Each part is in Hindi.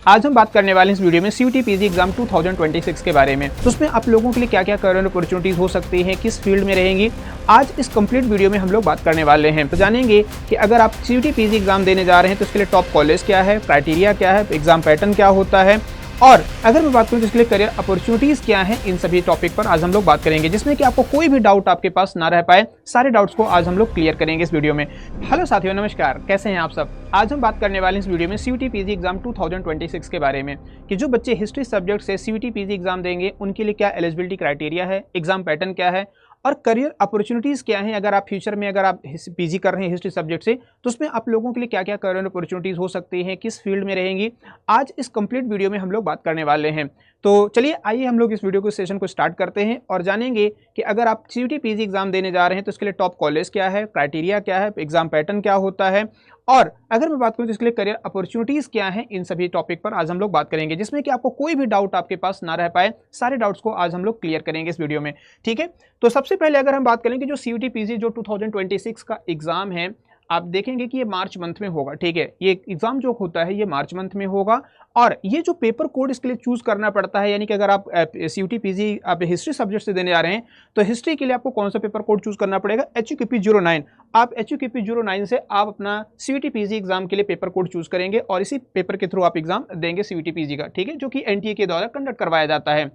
आज हम बात करने वाले हैं इस वीडियो में सीयूटी पीजी एग्जाम 2026 के बारे में। तो उसमें आप लोगों के लिए क्या क्या करियर अपॉर्चुनिटीज हो सकती हैं, किस फील्ड में रहेंगी, आज इस कंप्लीट वीडियो में हम लोग बात करने वाले हैं। तो जानेंगे कि अगर आप सीयूटी पीजी एग्जाम देने जा रहे हैं तो उसके लिए टॉप कॉलेज क्या है, क्राइटेरिया क्या है, एग्जाम पैटर्न क्या होता है, और अगर मैं बात करूं तो इसके लिए करियर अपॉर्चुनिटीज क्या हैं, इन सभी टॉपिक पर आज हम लोग बात करेंगे, जिसमें कि आपको कोई भी डाउट आपके पास ना रह पाए। सारे डाउट्स को आज हम लोग क्लियर करेंगे इस वीडियो में। हेलो साथियों, नमस्कार, कैसे हैं आप सब। आज हम बात करने वाले हैं इस वीडियो में सीयूटी पीजी एग्जाम 2026 के बारे में कि जो बच्चे हिस्ट्री सब्जेक्ट से सीयूटी पीजी एग्जाम देंगे उनके लिए क्या एलिजिबिलिटी क्राइटेरिया है, एग्जाम पैटर्न क्या है और करियर अपॉर्चुनिटीज़ क्या हैं। अगर आप फ्यूचर में अगर आप पीजी कर रहे हैं हिस्ट्री सब्जेक्ट से तो उसमें आप लोगों के लिए क्या क्या करियर अपॉर्चुनिटीज़ हो सकती हैं, किस फील्ड में रहेंगी, आज इस कंप्लीट वीडियो में हम लोग बात करने वाले हैं। तो चलिए आइए हम लोग इस वीडियो को सेशन को स्टार्ट करते हैं और जानेंगे कि अगर आप सीयूटी पीजी एग्जाम देने जा रहे हैं तो इसके लिए टॉप कॉलेज क्या है, क्राइटेरिया क्या है, एग्जाम पैटर्न क्या होता है, और अगर मैं बात करूं तो इसके लिए करियर अपॉर्चुनिटीज़ क्या हैं, इन सभी टॉपिक पर आज हम लोग बात करेंगे, जिसमें कि आपको कोई भी डाउट आपके पास ना रह पाए। सारे डाउट्स को आज हम लोग क्लियर करेंगे इस वीडियो में, ठीक है। तो सबसे पहले अगर हम बात करें कि जो सीयूटी पीजी जो 2026 का एग्जाम है, आप देखेंगे कि ये मार्च मंथ में होगा, ठीक है। ये एग्जाम जो होता है ये मार्च मंथ में होगा और ये जो पेपर कोड इसके लिए चूज करना पड़ता है, यानी कि अगर आप सीयूटी पीजी आप हिस्ट्री सब्जेक्ट से देने जा रहे हैं तो हिस्ट्री के लिए आपको कौन सा पेपर कोड चूज करना पड़ेगा, HUKP 09। आप HUKP 09 से आप अपना सीयूटी पीजी एग्जाम के लिए पेपर कोड चूज करेंगे और इसी पेपर के थ्रू आप एग्जाम देंगे सीयूटी पीजी का, ठीक है, जो कि NTA के द्वारा कंडक्ट करवाया जाता है।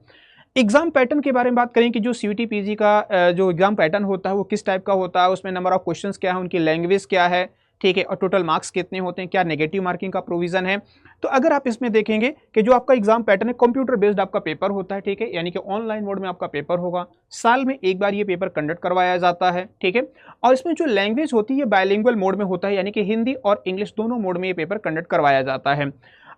एग्जाम पैटर्न के बारे में बात करें कि जो सीयूटी पीजी का जो एग्जाम पैटर्न होता है वो किस टाइप का होता है, उसमें नंबर ऑफ क्वेश्चंस क्या है, उनकी लैंग्वेज क्या है, ठीक है, और टोटल मार्क्स कितने होते हैं, क्या नेगेटिव मार्किंग का प्रोविजन है। तो अगर आप इसमें देखेंगे कि जो आपका एग्जाम पैटर्न है कंप्यूटर बेस्ड आपका पेपर होता है, ठीक है, यानी कि ऑनलाइन मोड में आपका पेपर होगा, साल में एक बार ये पेपर कंडक्ट करवाया जाता है, ठीक है, और इसमें जो लैंग्वेज होती है बायलिंगुअल मोड में होता है, यानी कि हिंदी और इंग्लिश दोनों मोड में ये पेपर कंडक्ट करवाया जाता है।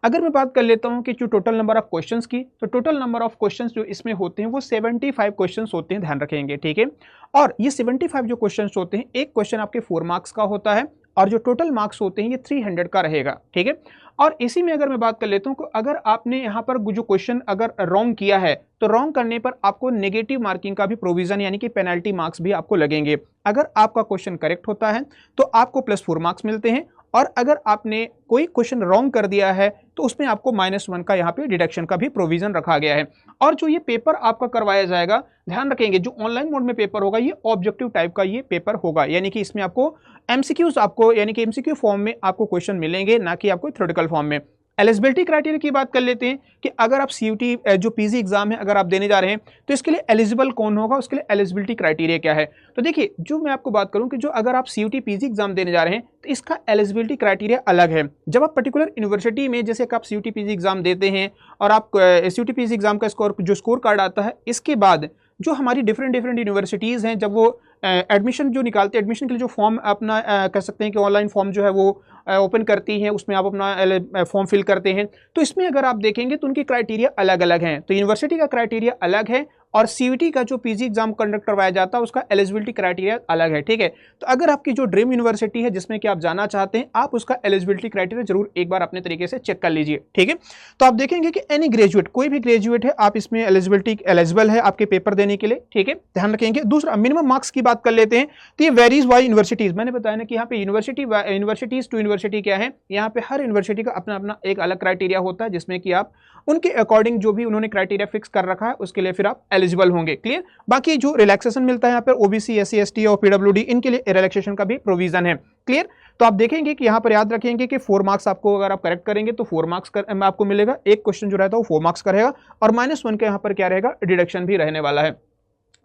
अगर मैं बात कर लेता हूं कि जो टोटल नंबर ऑफ क्वेश्चंस की, तो टोटल नंबर ऑफ क्वेश्चंस जो इसमें होते हैं वो 75 क्वेश्चंस होते हैं, ध्यान रखेंगे, ठीक है। और ये 75 जो क्वेश्चंस होते हैं, एक क्वेश्चन आपके 4 मार्क्स का होता है और जो टोटल मार्क्स होते हैं ये 300 का रहेगा, ठीक है। और इसी में अगर मैं बात कर लेता हूं कि अगर आपने यहाँ पर जो क्वेश्चन अगर रॉन्ग किया है तो रॉन्ग करने पर आपको नेगेटिव मार्किंग का भी प्रोविजन यानी कि पेनल्टी मार्क्स भी आपको लगेंगे। अगर आपका क्वेश्चन करेक्ट होता है तो आपको +4 मार्क्स मिलते हैं और अगर आपने कोई क्वेश्चन रॉन्ग कर दिया है तो उसमें आपको -1 का यहाँ पे डिडक्शन का भी प्रोविजन रखा गया है। और जो ये पेपर आपका करवाया जाएगा, ध्यान रखेंगे, जो ऑनलाइन मोड में पेपर होगा ये ऑब्जेक्टिव टाइप का ये पेपर होगा, यानी कि इसमें आपको MCQs आपको यानी कि MCQ फॉर्म में आपको क्वेश्चन मिलेंगे, ना कि आपको थ्योरेटिकल फॉर्म में। एलिजिबिलिटी क्राइटेरिया की बात कर लेते हैं कि अगर आप सीयूटी जो पीजी एग्जाम है अगर आप देने जा रहे हैं तो इसके लिए एलिजिबल कौन होगा, उसके लिए एलिजिबिलिटी क्राइटेरिया क्या है। तो देखिए, जो मैं आपको बात करूं कि जो अगर आप सीयूटी पीजी एग्जाम देने जा रहे हैं तो इसका एलिजिबिलिटी क्राइटेरिया अलग है। जब आप पर्टिकुलर यूनिवर्सिटी में जैसे आप सीयूटी पीजी एग्जाम देते हैं और आप सीयूटी पीजी एग्जाम का स्कोर कार्ड आता है, इसके बाद जो हमारी डिफरेंट यूनिवर्सिटीज़ हैं, जब वो एडमिशन जो निकालते हैं, एडमिशन के लिए जो फॉर्म अपना कह सकते हैं कि ऑनलाइन फॉर्म जो है वो ओपन करती हैं, उसमें आप अपना फॉर्म फिल करते हैं, तो इसमें अगर आप देखेंगे तो उनकी क्राइटेरिया अलग अलग हैं। तो यूनिवर्सिटी का क्राइटेरिया अलग है और सीयूटी का जो पीजी एग्जाम कंडक्ट करवाया जाता है उसका एलिजिबिलिटी क्राइटेरिया अलग है, ठीक है। तो अगर आपकी जो ड्रीम यूनिवर्सिटी है जिसमें कि आप जाना चाहते हैं, आप उसका एलिजिबिलिटी क्राइटेरिया जरूर एक बार अपने तरीके से चेक कर लीजिए, ठीक है। तो आप देखेंगे कि एनी ग्रेजुएट, कोई भी ग्रेजुएट है, आप इसमें एलिजिबल है आपके पेपर देने के लिए, ठीक है, ध्यान रखेंगे। दूसरा, मिनिमम मार्क्स की बात कर लेते हैं तो ये वेरीज बाय यूनिवर्सिटीज। मैंने बताया ना कि यहाँ पे यूनिवर्सिटीज टू यूनिवर्सिटी क्या है, यहाँ पे हर यूनिवर्सिटी का अपना अपना एक अलग क्राइटेरिया होता है, जिसमें कि आप उनके अकॉर्डिंग जो भी उन्होंने क्राइटेरिया फिक्स कर रखा है उसके लिए फिर आप एलिजिबल होंगे, क्लियर। बाकी जो रिलैक्सेशन मिलता है यहाँ पर OBC, SC, ST और PWD, इनके लिए रिलैक्सेशन का भी प्रोविजन है, क्लियर। तो आप देखेंगे कि यहाँ पर याद रखेंगे कि 4 मार्क्स आपको अगर आप करेक्ट करेंगे तो 4 मार्क्स आपको मिलेगा, एक क्वेश्चन जो रहता है वो 4 मार्क्स का रहेगा और -1 का यहाँ पर क्या रहेगा, डिडक्शन भी रहने वाला है।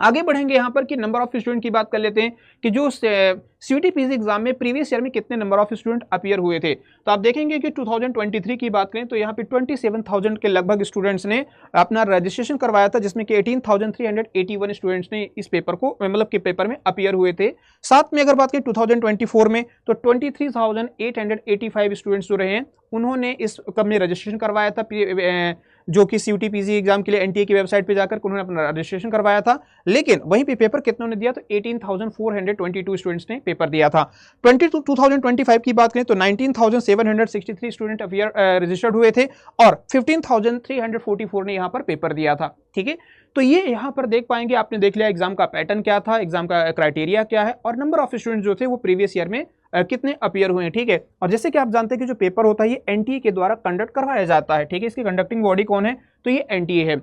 आगे बढ़ेंगे यहाँ पर कि नंबर ऑफ स्टूडेंट की बात कर लेते हैं कि जो सीयूटी पीजी एग्जाम में प्रीवियस ईयर में कितने नंबर ऑफ स्टूडेंट अपीयर हुए थे। तो आप देखेंगे कि 2023 की बात करें तो यहाँ पे 27,000 के लगभग स्टूडेंट्स ने अपना रजिस्ट्रेशन करवाया था, जिसमें कि 18,381 स्टूडेंट्स ने इस पेपर को मतलब के पेपर में अपीयर हुए थे। साथ में अगर बात करें 2024 में तो 23,885 स्टूडेंट्स जो रहे हैं उन्होंने इस कब में रजिस्ट्रेशन करवाया था, जो कि सीयूटी पीजी एग्जाम के लिए NTA की वेबसाइट पे जाकर उन्होंने अपना रजिस्ट्रेशन करवाया था। लेकिन वहीं पे पेपर कितनों ने दिया, तो 18,422 स्टूडेंट्स ने पेपर दिया था। 2025 की बात करें तो 19,763 स्टूडेंट अपियर रजिस्टर्ड हुए थे और 15,344 ने यहाँ पर पेपर दिया था, ठीक है। तो ये यहाँ पर देख पाएंगे, आपने देख लिया एग्जाम का पैटर्न क्या था, एग्जाम का क्राइटेरिया क्या है और नंबर ऑफ स्टूडेंट जो थे वो प्रीवियस ईयर में कितने अपीयर हुए हैं, ठीक है। और जैसे कि आप जानते हैं कि जो पेपर होता है ये एनटीए के द्वारा कंडक्ट करवाया जाता है, ठीक है। इसकी कंडक्टिंग बॉडी कौन है, तो ये एनटीए है।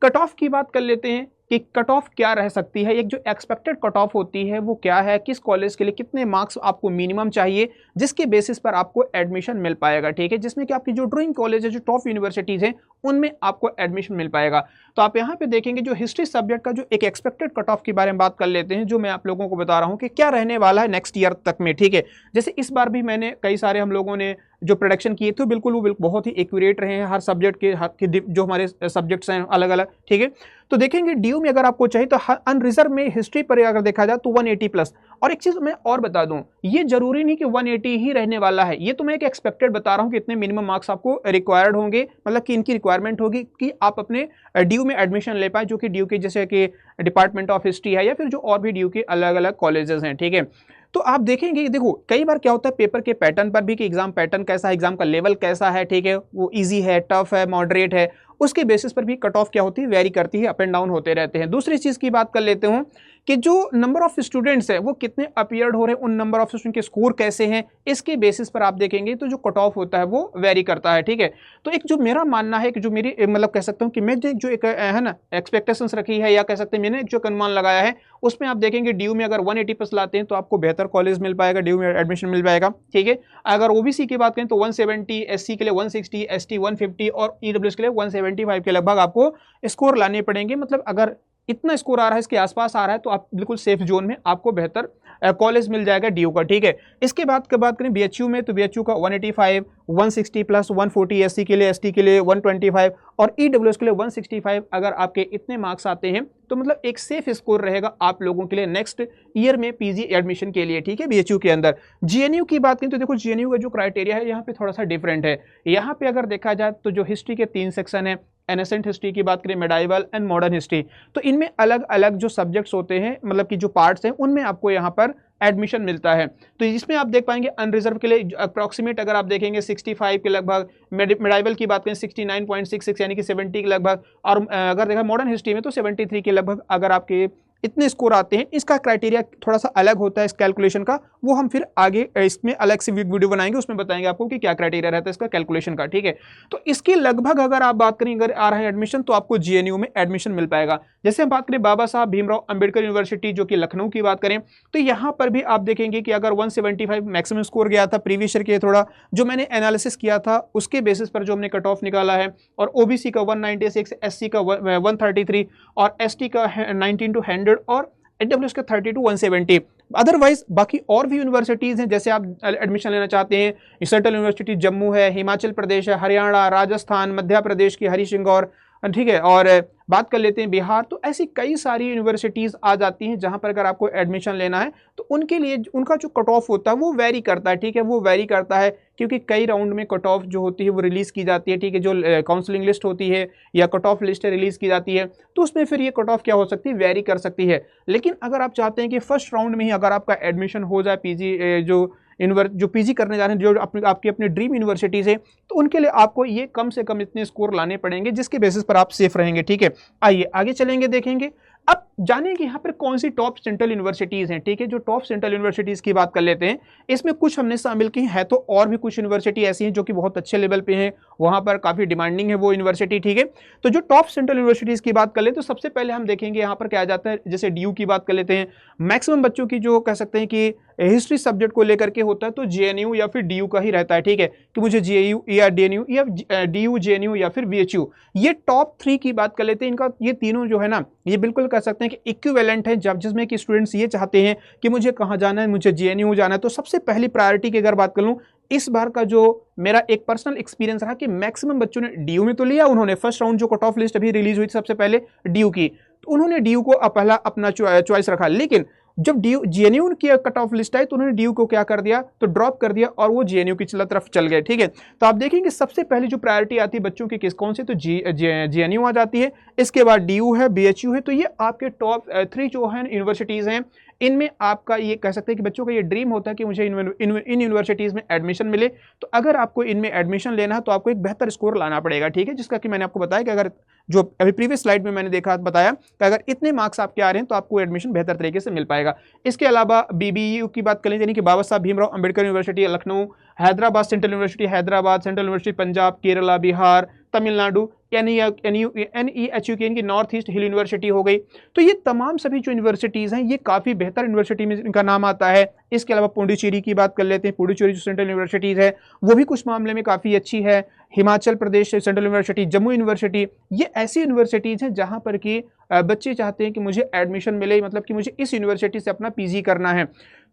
कट ऑफ की बात कर लेते हैं कि कट ऑफ क्या रह सकती है, एक जो एक्सपेक्टेड कट ऑफ होती है वो क्या है, किस कॉलेज के लिए कितने मार्क्स आपको मिनिमम चाहिए जिसके बेसिस पर आपको एडमिशन मिल पाएगा, ठीक है। जिसमें कि आपकी जो ड्रीम कॉलेज है, जो टॉप यूनिवर्सिटीज हैं, उनमें आपको एडमिशन मिल पाएगा। तो आप यहाँ पे देखेंगे जो हिस्ट्री सब्जेक्ट का जो एक एक्सपेक्टेड कट ऑफ के बारे में बात कर लेते हैं, जो मैं आप लोगों को बता रहा हूँ कि क्या रहने वाला है नेक्स्ट ईयर तक में, ठीक है। जैसे इस बार भी मैंने कई सारे हम लोगों ने जो प्रोडक्शन किए थे बिल्कुल वो बहुत ही एक्यूरेट रहे हैं हर सब्जेक्ट के जो हमारे सब्जेक्ट्स हैं अलग अलग, ठीक है। तो देखेंगे डीयू में अगर आपको चाहिए तो अनरिजर्व में हिस्ट्री पर अगर देखा जाए तो 180 प्लस। और एक चीज मैं और बता दूं, ये जरूरी नहीं कि 180 ही रहने वाला है, ये तो मैं एक एक्सपेक्टेड बता रहा हूं कि इतने मिनिमम मार्क्स आपको रिक्वायर्ड होंगे, मतलब कि इनकी रिक्वायरमेंट होगी कि आप अपने डीयू में एडमिशन ले पाए, जो कि डीयू के जैसे कि डिपार्टमेंट ऑफ हिस्ट्री है या फिर जो और भी डीयू के अलग अलग कॉलेजेस हैं, ठीक है। तो आप देखेंगे, देखो कई बार क्या होता है पेपर के पैटर्न पर भी कि एग्जाम पैटर्न कैसा है, एग्जाम का लेवल कैसा है, ठीक है, वो इजी है, टफ है, मॉडरेट है, उसके बेसिस पर भी कट ऑफ क्या होती है, वेरी करती है, अप एंड डाउन होते रहते हैं। दूसरी चीज की बात कर लेते हूं कि जो नंबर ऑफ स्टूडेंट्स हैं वो कितने अपीयर्ड हो रहे हैं, उन नंबर ऑफ स्टूडेंट के स्कोर कैसे हैं, इसके बेसिस पर आप देखेंगे तो जो कट ऑफ होता है वो वेरी करता है, ठीक है। तो एक जो मेरा मानना है कि जो मेरी मतलब कह सकता हूं कि मैं जो एक है ना एक्सपेक्टेशंस रखी है या कह सकते हैं मैंने जो अनुमान लगाया है, उसमें आप देखेंगे डीयू में अगर 180 प्लस लाते हैं तो आपको बेहतर कॉलेज मिल पाएगा, डीयू में एडमिशन मिल पाएगा, ठीक है। अगर ओबीसी की बात करें तो 170, एससी के लिए 160, एसटी 150 और ईडब्ल्यूएस के लिए 175 के लगभग आपको स्कोर लाने पड़ेंगे। मतलब अगर इतना स्कोर आ रहा है, इसके आसपास आ रहा है, तो आप बिल्कुल सेफ जोन में आपको बेहतर कॉलेज मिल जाएगा डीयू का, ठीक है। इसके बाद बात करें बीएचयू में तो बीएचयू का 185, 160 प्लस 140 एससी के लिए, एसटी के लिए 125 और ईडब्ल्यूएस के लिए 165। अगर आपके इतने मार्क्स आते हैं तो मतलब एक सेफ स्कोर रहेगा आप लोगों के लिए नेक्स्ट ईयर में पीजी एडमिशन के लिए, ठीक है, बीएचयू के अंदर। जीएनयू की बात करें तो देखो जीएनयू का जो क्राइटेरिया है यहाँ पे थोड़ा सा डिफरेंट है। यहाँ पे अगर देखा जाए तो जो हिस्ट्री के 3 सेक्शन है, एनेसेंट हिस्ट्री की बात करें, मेडाइवल एंड मॉडर्न हिस्ट्री, तो इनमें अलग अलग जो सब्जेक्ट्स होते हैं, मतलब कि जो पार्ट्स हैं, उनमें आपको यहाँ पर एडमिशन मिलता है। तो इसमें आप देख पाएंगे अनरिजर्व के लिए अप्रॉक्सीमेट अगर आप देखेंगे 65 के लगभग, मेडाइवल की बात करें 69.66 यानी कि 70 के लगभग, और अगर देखा मॉडर्न हिस्ट्री में तो 73 के लगभग अगर आपके इतने स्कोर आते हैं। इसका क्राइटेरिया थोड़ा सा अलग होता है इस कैलकुलेशन का, वो हम फिर आगे इसमें अलग से वीडियो बनाएंगे, उसमें बताएंगे आपको कि क्या क्राइटेरिया रहता है इसका कैलकुलेशन का, ठीक है। तो इसके लगभग अगर आप बात करें अगर आ रहा है एडमिशन तो आपको जीएनयू में एडमिशन मिल पाएगा। जैसे हम बात करें बाबा साहब भीमराव अंबेडकर यूनिवर्सिटी जो कि लखनऊ की बात करें तो यहाँ पर भी आप देखेंगे कि अगर 175 मैक्सिमम स्कोर गया था प्रीवियस ईयर के, थोड़ा जो मैंने एनालिसिस किया था उसके बेसिस पर जो हमने कट ऑफ निकाला है, और ओबीसी का 196, एससी का 133 और एसटी का 19 to 100 और एडब्ल्यूएस का 30 to 170। अदरवाइज बाकी और भी यूनिवर्सिटीज़ हैं, जैसे आप एडमिशन लेना चाहते हैं, सेंट्रल यूनिवर्सिटी जम्मू है, हिमाचल प्रदेश है, हरियाणा, राजस्थान, मध्य प्रदेश की हरिसिंगौर, ठीक है, और बात कर लेते हैं बिहार, तो ऐसी कई सारी यूनिवर्सिटीज़ आ जाती हैं जहां पर अगर आपको एडमिशन लेना है तो उनके लिए उनका जो कट ऑफ होता है वो वेरी करता है, ठीक है, वो वेरी करता है क्योंकि कई राउंड में कट ऑफ जो होती है वो रिलीज़ की जाती है, ठीक है, जो काउंसलिंग लिस्ट होती है या कट ऑफ लिस्ट रिलीज़ की जाती है, तो उसमें फिर ये कट ऑफ क्या हो सकती है, वेरी कर सकती है। लेकिन अगर आप चाहते हैं कि फर्स्ट राउंड में ही अगर आपका एडमिशन हो जाए पीजी जो पीजी करने जा रहे हैं, जो आपकी अपनी ड्रीम यूनिवर्सिटीज़ है, तो उनके लिए आपको ये कम से कम इतने स्कोर लाने पड़ेंगे जिसके बेसिस पर आप सेफ रहेंगे, ठीक है। आइए आगे चलेंगे, देखेंगे अब जाने कि यहाँ पर कौन सी टॉप सेंट्रल यूनिवर्सिटीज़ हैं, ठीक है। जो टॉप सेंट्रल यूनिवर्सिटीज़ की बात कर लेते हैं, इसमें कुछ हमने शामिल की है, तो और भी कुछ यूनिवर्सिटी ऐसी हैं जो कि बहुत अच्छे लेवल पे हैं, वहाँ पर काफ़ी डिमांडिंग है वो यूनिवर्सिटी, ठीक है। तो जो टॉप सेंट्रल यूनिवर्सिटीज़ की बात कर ले तो सबसे पहले हम देखेंगे यहाँ पर क्या आ जाता है, जैसे डीयू की बात कर लेते हैं, मैक्सिमम बच्चों की जो कह सकते हैं कि हिस्ट्री सब्जेक्ट को लेकर के होता है तो जेएनयू या फिर डीयू का ही रहता है, ठीक है, कि मुझे जेयू या डीएनयू या डीयू, जेएनयू या फिर बीएचयू, ये टॉप 3 की बात कर लेते हैं। इनका ये तीनों जो है ना, ये बिल्कुल कह सकते हैं कि इक्विवेलेंट है, जब जिसमें कि स्टूडेंट्स ये चाहते हैं कि मुझे कहाँ जाना है, मुझे जेएनयू जाना है, तो सबसे पहली प्रायोरिटी की अगर बात कर लूँ, इस बार का जो मेरा एक पर्सनल एक्सपीरियंस रहा कि मैक्सिमम बच्चों ने डीयू में तो लिया, उन्होंने फर्स्ट राउंड जो कट ऑफ लिस्ट अभी रिलीज हुई थी सबसे पहले डीयू की, तो उन्होंने डीयू को पहला अपना चॉइस रखा। लेकिन जब डीयू जेएनयू की कट ऑफ लिस्ट आई तो उन्होंने डीयू को क्या कर दिया, तो ड्रॉप कर दिया और वो जेएनयू की तरफ चल गए, ठीक है। तो आप देखेंगे सबसे पहले जो प्रायोरिटी आती है बच्चों की कौन से, तो जेएनयू आ जाती है, इसके बाद डीयू है, बीएचयू है। तो ये आपके टॉप 3 जो है यूनिवर्सिटीज़ हैं, इनमें आपका ये कह सकते हैं कि बच्चों का ये ड्रीम होता है कि मुझे इन यूनिवर्सिटीज़ में एडमिशन मिले। तो अगर आपको इनमें एडमिशन लेना है तो आपको एक बेहतर स्कोर लाना पड़ेगा, ठीक है, जिसका कि मैंने आपको बताया कि अगर जो अभी प्रीवियस स्लाइड में मैंने देखा बताया कि अगर इतने मार्क्स आपके आ रहे हैं तो आपको एडमिशन बेहतर तरीके से मिल पाएगा। इसके अलावा BBU की बात करें, यानी कि बाबा Saheb Bhimrao Ambedkar university Lucknow, Hyderabad central university Hyderabad, central university Punjab, Kerala, Bihar, Tamil Nadu, NEHU की नॉर्थ ईस्ट हिल यूनिवर्सिटी हो गई। तो ये तमाम सभी जो यूनिवर्सिटीज़ हैं ये काफ़ी बेहतर यूनिवर्सिटी में इनका नाम आता है। इसके अलावा पुडुचेरी की बात कर लेते हैं, पुडुचेरी जो सेंट्रल यूनिवर्सिटीज़ है वो भी कुछ मामले में काफ़ी अच्छी है। Himachal Pradesh central university, Jammu university, ये ऐसी यूनिवर्सिटीज़ हैं जहाँ पर कि बच्चे चाहते हैं कि मुझे एडमिशन मिले, मतलब कि मुझे इस यूनिवर्सिटी से अपना PG करना है।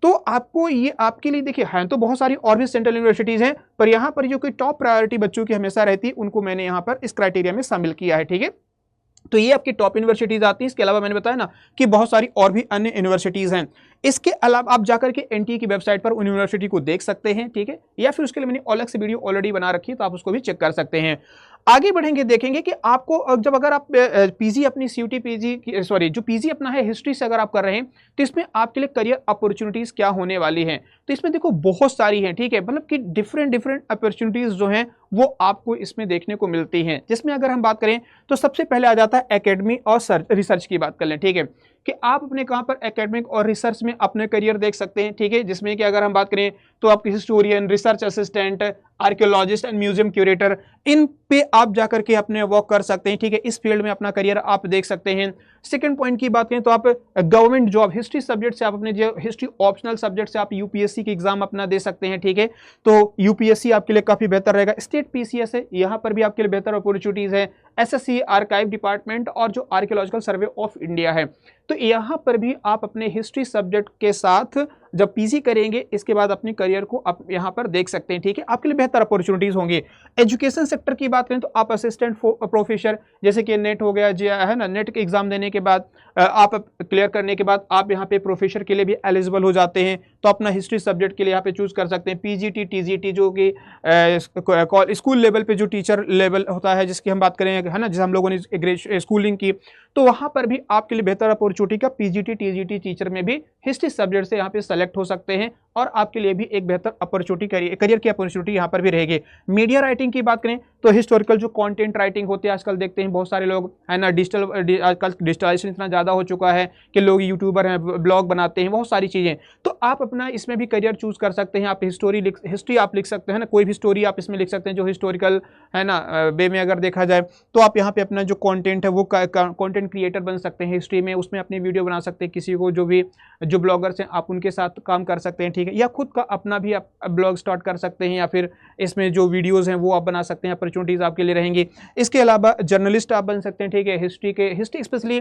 तो आपको ये आपके लिए देखिए हैं तो बहुत सारी और भी सेंट्रल यूनिवर्सिटीज़ हैं, पर यहाँ पर जो कोई टॉप प्रायोरिटी बच्चों की हमेशा रहती है उनको मैंने यहाँ पर इस क्राइटेरिया में शामिल किया है, ठीक है। तो ये आपकी टॉप यूनिवर्सिटीज़ आती हैं। इसके अलावा मैंने बताया ना कि बहुत सारी और भी अन्य यूनिवर्सिटीज़ हैं। इसके अलावा आप जाकर के NTA की वेबसाइट पर उन यूनिवर्सिटी को देख सकते हैं, ठीक है, या फिर उसके लिए मैंने अलग से वीडियो ऑलरेडी बना रखी है तो आप उसको भी चेक कर सकते हैं। आगे बढ़ेंगे, देखेंगे कि आपको जब अगर आप PG अपनी CUT PG सॉरी जो PG अपना है हिस्ट्री से अगर आप कर रहे हैं तो इसमें आपके लिए करियर अपॉर्चुनिटीज़ क्या होने वाली हैं। तो इसमें देखो बहुत सारी हैं, ठीक है, मतलब कि डिफरेंट अपॉर्चुनिटीज़ जो हैं वो आपको इसमें देखने को मिलती हैं। जिसमें अगर हम बात करें तो सबसे पहले आ जाता है एकेडमी और रिसर्च की बात कर लें, ठीक है, कि आप अपने कहाँ पर एकेडमिक और रिसर्च में अपने करियर देख सकते हैं, ठीक है, जिसमें कि अगर हम बात करें तो आपके historian, research assistant, archaeologist and museum curator, इन पे आप जाकर के अपने वर्क कर सकते हैं, ठीक है, इस फील्ड में अपना करियर आप देख सकते हैं। सेकंड पॉइंट की बात करें तो आप गवर्नमेंट जॉब हिस्ट्री सब्जेक्ट से आप अपने जो हिस्ट्री ऑप्शनल सब्जेक्ट से आप UPSC की एग्जाम अपना दे सकते हैं, ठीक है, तो UPSC आपके लिए काफी बेहतर रहेगा। स्टेट PCS है, यहाँ पर भी आपके लिए बेहतर अपॉर्चुनिटीज है। SSC आर्काइव डिपार्टमेंट और जो आर्कियोलॉजिकल सर्वे ऑफ इंडिया है, तो यहाँ पर भी आप अपने हिस्ट्री सब्जेक्ट के साथ जब PG करेंगे इसके बाद अपने करियर को आप यहाँ पर देख सकते हैं, ठीक है, आपके लिए बेहतर अपॉर्चुनिटीज होंगी। एजुकेशन सेक्टर की बात करें तो आप असिस्टेंट प्रोफेसर, जैसे कि नेट हो गया जी है ना, नेट के एग्जाम देने के बाद आप क्लियर करने के बाद आप यहाँ पे प्रोफेसर के लिए भी एलिजिबल हो जाते हैं, तो अपना हिस्ट्री सब्जेक्ट के लिए यहाँ पे चूज कर सकते हैं। PGT TGT जो कि स्कूल लेवल पे जो टीचर लेवल होता है जिसकी हम बात करें, है ना, जिस हम लोगों ने स्कूलिंग की, तो वहाँ पर भी आपके लिए बेहतर अपॉर्चुनिटी का PGT TGT टीचर में भी हिस्ट्री सब्जेक्ट से यहाँ पे सेलेक्ट हो सकते हैं और आपके लिए भी एक बेहतर अपॉर्चुनिटी करियर की अपॉर्चुनिटी यहाँ पर भी रहेगी। मीडिया राइटिंग की बात करें तो हिस्टोरिकल जो कंटेंट राइटिंग होती है, आजकल देखते हैं बहुत सारे लोग, है ना, आजकल डिजिटलाइजेशन इतना ज़्यादा हो चुका है कि लोग यूट्यूबर हैं, ब्लॉग बनाते हैं, बहुत सारी चीज़ें, तो आप अपना इसमें भी करियर चूज कर सकते हैं। आप हिस्ट्री आप लिख सकते हैं ना, कोई भी स्टोरी आप इसमें लिख सकते हैं जो हिस्टोरिकल है ना वे में अगर देखा जाए, तो आप यहाँ पे अपना जो कंटेंट है वो कंटेंट क्रिएटर बन सकते हैं हिस्ट्री में, उसमें अपनी वीडियो बना सकते हैं, किसी को जो ब्लॉगर्स हैं आप उनके साथ काम कर सकते हैं, ठीक है, या खुद का अपना भी आप ब्लॉग स्टार्ट कर सकते हैं, या फिर इसमें जो वीडियोस हैं वो आप बना सकते हैं, अपॉर्चुनिटीज आपके लिए रहेंगी। इसके अलावा जर्नलिस्ट आप बन सकते हैं, ठीक है, हिस्ट्री स्पेशली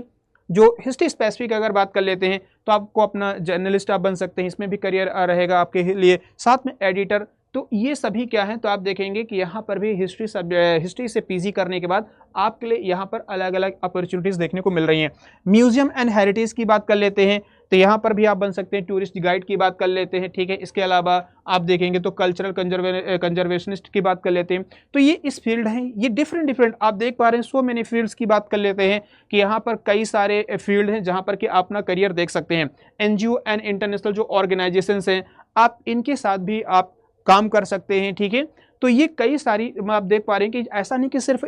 जो हिस्ट्री स्पेसिफिक अगर बात कर लेते हैं तो आपको अपना जर्नलिस्ट आप बन सकते हैं, इसमें भी करियर रहेगा आपके लिए, साथ में एडिटर। तो ये सभी क्या है, तो आप देखेंगे कि यहाँ पर भी हिस्ट्री से PG करने के बाद आपके लिए यहाँ पर अलग अलग अपॉर्चुनिटीज़ देखने को मिल रही हैं। म्यूजियम एंड हेरिटेज की बात कर लेते हैं तो यहाँ पर भी आप बन सकते हैं, टूरिस्ट गाइड की बात कर लेते हैं, ठीक है, इसके अलावा आप देखेंगे तो कल्चरल कंजर्वेशनिस्ट की बात कर लेते हैं। तो ये इस फील्ड हैं, ये डिफरेंट आप देख पा रहे हैं, सो मेनी फील्ड्स की बात कर लेते हैं कि यहाँ पर कई सारे फील्ड हैं जहाँ पर कि आप अपना करियर देख सकते हैं। NGO एंड इंटरनेशनल जो ऑर्गेनाइजेशंस हैं आप इनके साथ भी आप काम कर सकते हैं, ठीक है। तो ये कई सारी आप देख पा रहे हैं कि ऐसा नहीं कि सिर्फ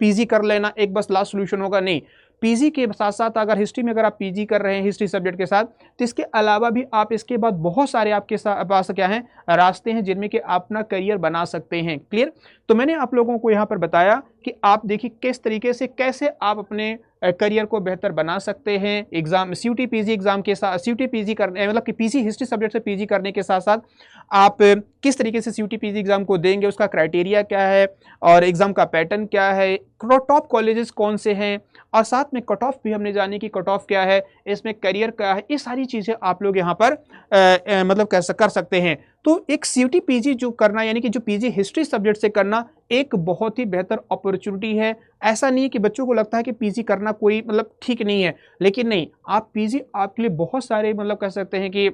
PG कर लेना एक बस लास्ट सोल्यूशन होगा, नहीं, PG के साथ साथ अगर हिस्ट्री में अगर आप PG कर रहे हैं हिस्ट्री सब्जेक्ट के साथ, तो इसके अलावा भी आप इसके बाद बहुत सारे आपके पास क्या हैं रास्ते हैं जिनमें कि आप अपना करियर बना सकते हैं। क्लियर? तो मैंने आप लोगों को यहाँ पर बताया कि आप देखिए किस तरीके से कैसे आप अपने करियर को बेहतर बना सकते हैं एग्जाम CUT PG एग्जाम के साथ, CUT PG करने मतलब कि PG हिस्ट्री सब्जेक्ट से PG करने के साथ साथ आप किस तरीके से CUT PG एग्जाम को देंगे, उसका क्राइटेरिया क्या है और एग्जाम का पैटर्न क्या है, टॉप कॉलेजेस कौन से हैं, और साथ में कट ऑफ भी हमने जाने की कट ऑफ क्या है, इसमें करियर क्या है, ये सारी चीज़ें आप लोग यहाँ पर मतलब कर सकते हैं। तो एक CUT PG जो करना यानी कि जो PG हिस्ट्री सब्जेक्ट से करना एक बहुत ही बेहतर अपॉर्चुनिटी है। ऐसा नहीं है कि बच्चों को लगता है कि PG करना कोई मतलब ठीक नहीं है, लेकिन नहीं, आप PG आपके लिए बहुत सारे मतलब कह सकते हैं कि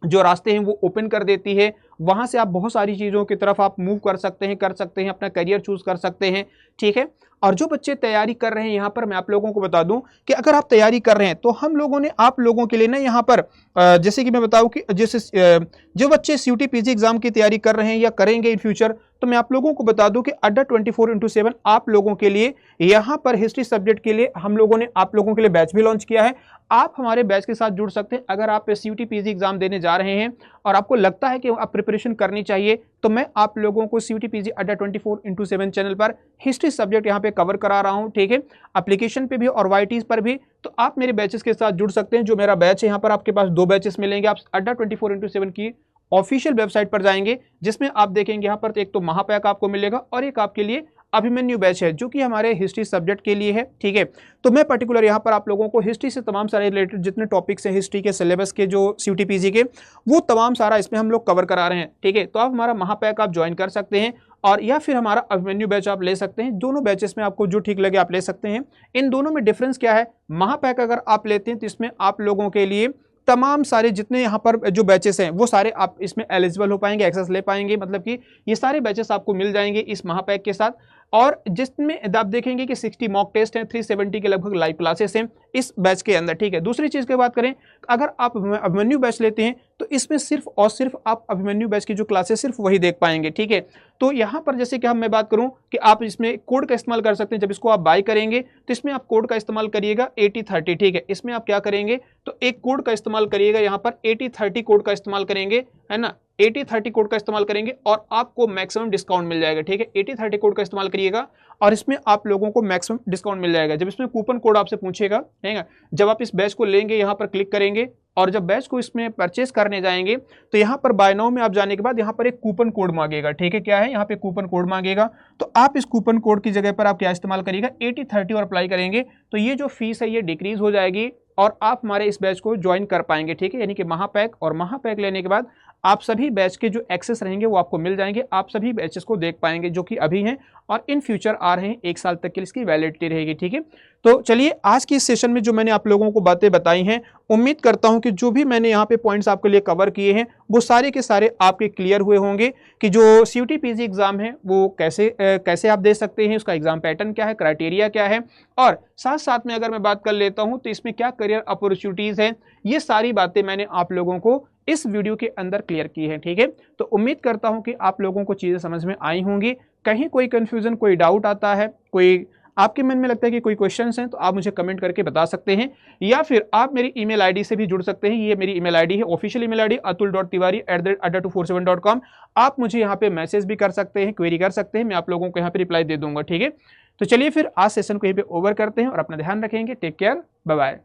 जो रास्ते हैं वो ओपन कर देती है, वहां से आप बहुत सारी चीज़ों की तरफ आप मूव कर सकते हैं, अपना करियर चूज कर सकते हैं, ठीक है। और जो बच्चे तैयारी कर रहे हैं यहाँ पर मैं आप लोगों को बता दूं कि अगर आप तैयारी कर रहे हैं तो हम लोगों ने आप लोगों के लिए ना यहाँ पर जैसे कि मैं बताऊं कि जैसे जो बच्चे CUT PG एग्जाम की तैयारी कर रहे हैं या करेंगे इन फ्यूचर, तो मैं आप लोगों को बता दूं कि अड्डा 24/7 आप लोगों के लिए यहाँ पर हिस्ट्री सब्जेक्ट के लिए हम लोगों ने आप लोगों के लिए बैच भी लॉन्च किया है। आप हमारे बैच के साथ जुड़ सकते हैं। अगर आप CUT PG एग्जाम देने जा रहे हैं और आपको लगता है कि आप प्रिपरेशन करनी चाहिए, तो मैं आप लोगों को CUT PG अड्डा 24/7 चैनल पर हिस्ट्री सब्जेक्ट यहाँ पे कवर करा रहा हूँ, ठीक है, एप्लीकेशन पे भी और YTs पर भी। तो आप मेरे बैचेस के साथ जुड़ सकते हैं। जो मेरा बैच है यहाँ पर आपके पास 2 बैचेस मिलेंगे। आप अड्डा 24/7 की ऑफिशियल वेबसाइट पर जाएंगे, जिसमें आप देखेंगे यहाँ पर एक तो महापैक आपको मिलेगा और एक आपके लिए अभिमन्यु बैच है जो कि हमारे हिस्ट्री सब्जेक्ट के लिए है, ठीक है। तो मैं पर्टिकुलर यहाँ पर आप लोगों को हिस्ट्री से तमाम सारे रिलेटेड जितने टॉपिक्स हैं हिस्ट्री के सिलेबस के जो CUT PG के, वो तमाम सारा इसमें हम लोग कवर करा रहे हैं, ठीक है। तो आप हमारा महापैक आप ज्वाइन कर सकते हैं और या फिर हमारा अभिमन्यु बैच आप ले सकते हैं। दोनों बैचेस में आपको जो ठीक लगे आप ले सकते हैं। इन दोनों में डिफरेंस क्या है, महापैक अगर आप लेते हैं तो इसमें आप लोगों के लिए तमाम सारे जितने यहाँ पर जो बैचेस हैं वो सारे आप इसमें एलिजिबल हो पाएंगे, एक्सेस ले पाएंगे, मतलब कि ये सारे बैचेस आपको मिल जाएंगे इस महापैक के साथ। और जिसमें आप देखेंगे कि 60 मॉक टेस्ट हैं, 370 के लगभग लाइव क्लासेस हैं इस बैच के अंदर, ठीक है। दूसरी चीज़ की बात करें, अगर आप अभिमन्यु बैच लेते हैं तो इसमें सिर्फ और सिर्फ आप अभिमन्यु बैच की जो क्लासेस सिर्फ वही देख पाएंगे, ठीक है। तो यहाँ पर जैसे कि मैं बात करूँ कि आप इसमें कोड का इस्तेमाल कर सकते हैं। जब इसको आप बाय करेंगे तो इसमें आप कोड का इस्तेमाल करिएगा 8030, ठीक है। इसमें आप क्या करेंगे तो एक कोड का इस्तेमाल करिएगा, यहाँ पर 8030 कोड का इस्तेमाल करेंगे, है ना। 8030 कोड का इस्तेमाल करेंगे और आपको मैक्सिमम डिस्काउंट मिल जाएगा, ठीक है। 8030 कोड का इस्तेमाल करिएगा और इसमें आप लोगों को मैक्सिमम डिस्काउंट मिल जाएगा। जब इसमें कूपन कोड आपसे पूछेगा, है ना, जब आप इस बैच को लेंगे यहाँ पर क्लिक करेंगे और जब बैच को इसमें परचेस करने जाएंगे तो यहाँ पर बाय नाउ में आप जाने के बाद यहाँ पर एक कूपन कोड मांगेगा, ठीक है। क्या है, यहाँ पे कूपन कोड मांगेगा। तो आप इस कूपन कोड की जगह पर आप क्या इस्तेमाल करिएगा, 8030 और अप्लाई करेंगे तो ये जो फीस है ये डिक्रीज हो जाएगी और आप हमारे इस बैच को ज्वाइन कर पाएंगे, ठीक है। यानी कि महापैक, और महापैक लेने के बाद आप सभी बैच के जो एक्सेस रहेंगे वो आपको मिल जाएंगे। आप सभी बैचेस को देख पाएंगे जो कि अभी हैं और इन फ्यूचर आ रहे हैं, 1 साल तक के लिए इसकी वैलिडिटी रहेगी, ठीक है। तो चलिए आज की इस सेशन में जो मैंने आप लोगों को बातें बताई हैं, उम्मीद करता हूं कि जो भी मैंने यहाँ पे पॉइंट्स आपके लिए कवर किए हैं वो सारे के सारे आपके क्लियर हुए होंगे कि जो CUT PG एग्जाम है वो कैसे आप दे सकते हैं, उसका एग्जाम पैटर्न क्या है, क्राइटेरिया क्या है, और साथ साथ में अगर मैं बात कर लेता हूं तो इसमें क्या करियर अपॉर्चुनिटीज हैं। ये सारी बातें मैंने आप लोगों को इस वीडियो के अंदर क्लियर की है, ठीक है। तो उम्मीद करता हूं कि आप लोगों को चीजें समझ में आई होंगी। कहीं कोई कंफ्यूजन, कोई डाउट आता है, कोई आपके मन में लगता है कि कोई क्वेश्चंस हैं, तो आप मुझे कमेंट करके बता सकते हैं या फिर आप मेरी ईमेल आईडी से भी जुड़ सकते हैं। ये मेरी ईमेल आईडी है, ऑफिशियल ईमेल आईडी atul.tiwari@adda247.com। आप मुझे यहाँ पे मैसेज भी कर सकते हैं, क्वेरी कर सकते हैं, मैं आप लोगों को यहाँ पे रिप्लाई दे दूंगा, ठीक है। तो चलिए फिर आज सेशन को यहीं पे ओवर करते हैं और अपना ध्यान रखेंगे। Take care, bye bye.